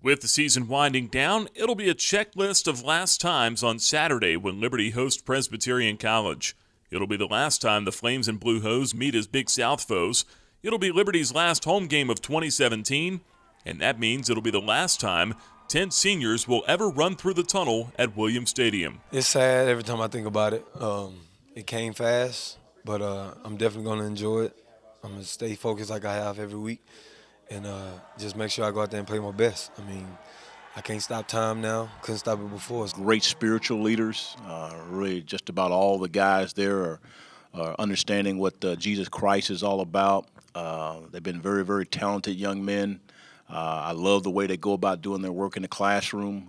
With the season winding down, it'll be a checklist of last times on Saturday when Liberty hosts Presbyterian College. It'll be the last time the Flames and Blue Hose meet as Big South foes. It'll be Liberty's last home game of 2017, and that means it'll be the last time 10 seniors will ever run through the tunnel at Williams Stadium. It's sad every time I think about it. It came fast, but I'm definitely going to enjoy it. I'm going to stay focused like I have every week and just make sure I go out there and play my best. I mean, I can't stop time now. Couldn't stop it before. Great spiritual leaders. Really just about all the guys there are understanding what Jesus Christ is all about. They've been very, very talented young men. I love the way they go about doing their work in the classroom,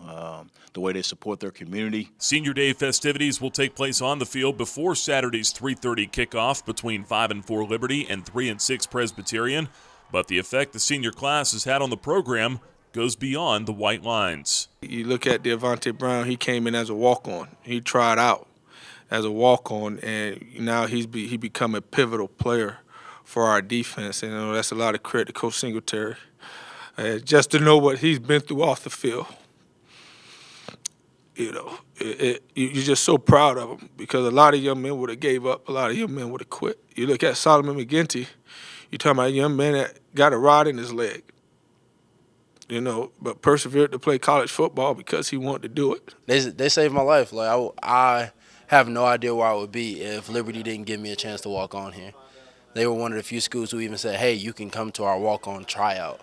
the way they support their community. Senior Day festivities will take place on the field before Saturday's 3:30 kickoff between 5 and 4 Liberty and 3 and 6 Presbyterian. But the effect the senior class has had on the program goes beyond the white lines. You look at Devontae Brown, he came in as a walk-on. He tried out as a walk-on, and now he become a pivotal player for our defense. And that's a lot of credit to Coach Singletary. Just to know what he's been through off the field, you're just so proud of him because a lot of young men would have gave up. A lot of young men would have quit. You look at Solomon McGinty, you're talking about a young man that got a rod in his leg, but persevered to play college football because he wanted to do it. They saved my life. I have no idea where I would be if Liberty didn't give me a chance to walk on here. They were one of the few schools who even said, hey, you can come to our walk-on tryout.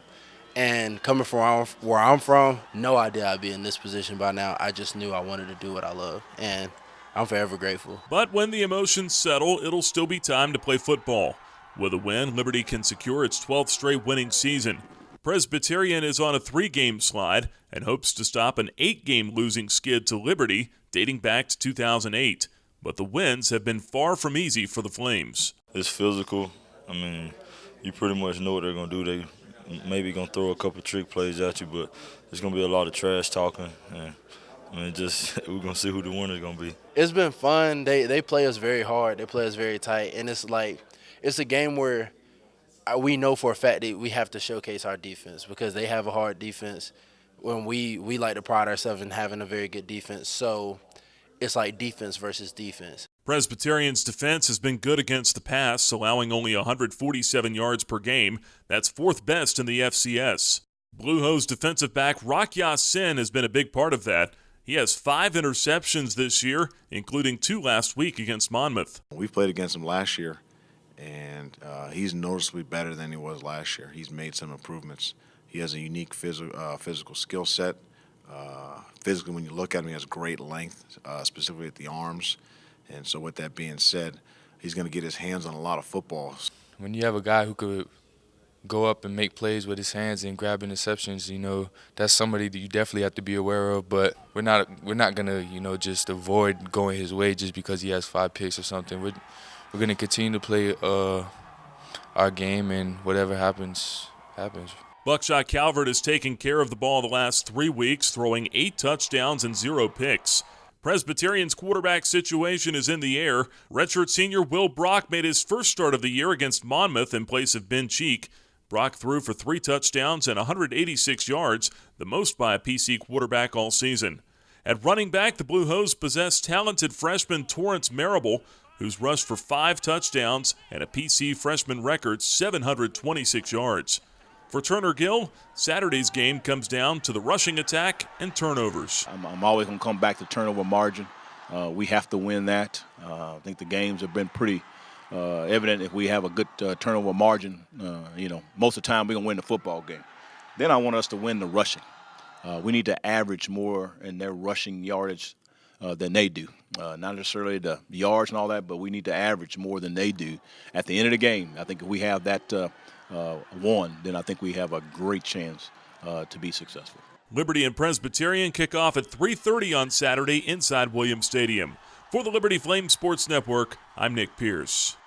And coming from where I'm from, no idea I'd be in this position by now. I just knew I wanted to do what I love, and I'm forever grateful. But when the emotions settle, it'll still be time to play football. With a win, Liberty can secure its 12th straight winning season. Presbyterian is on a 3-game slide and hopes to stop an 8-game losing skid to Liberty dating back to 2008. But the wins have been far from easy for the Flames. It's physical. I mean, you pretty much know what they're going to do. They maybe going to throw a couple trick plays at you, but there's going to be a lot of trash talking. And we're going to see who the winner's going to be. It's been fun. They play us very hard. They play us very tight. And it's a game where we know for a fact that we have to showcase our defense because they have a hard defense when we like to pride ourselves in having a very good defense. So it's like defense versus defense. Presbyterian's defense has been good against the pass, allowing only 147 yards per game. That's 4th best in the FCS. Blue Hose defensive back Rock Ya-Sin has been a big part of that. He has 5 interceptions this year, including 2 last week against Monmouth. We played against him last year, and he's noticeably better than he was last year. He's made some improvements. He has a unique physical skill set. Physically, when you look at him, he has great length, specifically at the arms. And so with that being said, he's going to get his hands on a lot of footballs. When you have a guy who could go up and make plays with his hands and grab interceptions, that's somebody that you definitely have to be aware of. But we're not going to, just avoid going his way just because he has 5 picks or something. We're going to continue to play our game, and whatever happens, happens. Buckshot Calvert has taken care of the ball the last 3 weeks, throwing 8 touchdowns and 0 picks. Presbyterian's quarterback situation is in the air. Redshirt senior Will Brock made his first start of the year against Monmouth in place of Ben Cheek. Brock threw for 3 touchdowns and 186 yards, the most by a PC quarterback all season. At running back, the Blue Hose possess talented freshman Torrance Marable, who's rushed for 5 touchdowns and a PC freshman record 726 yards. For Turner Gill, Saturday's game comes down to the rushing attack and turnovers. I'm always going to come back to turnover margin. We have to win that. I think the games have been pretty evident. If we have a good turnover margin, most of the time we're going to win the football game. Then I want us to win the rushing. We need to average more in their rushing yardage than they do. Not necessarily the yards and all that, but we need to average more than they do. At the end of the game, I think if we have that then I think we have a great chance to be successful. Liberty and Presbyterian kick off at 3:30 on Saturday inside Williams Stadium. For the Liberty Flame Sports Network, I'm Nick Pierce.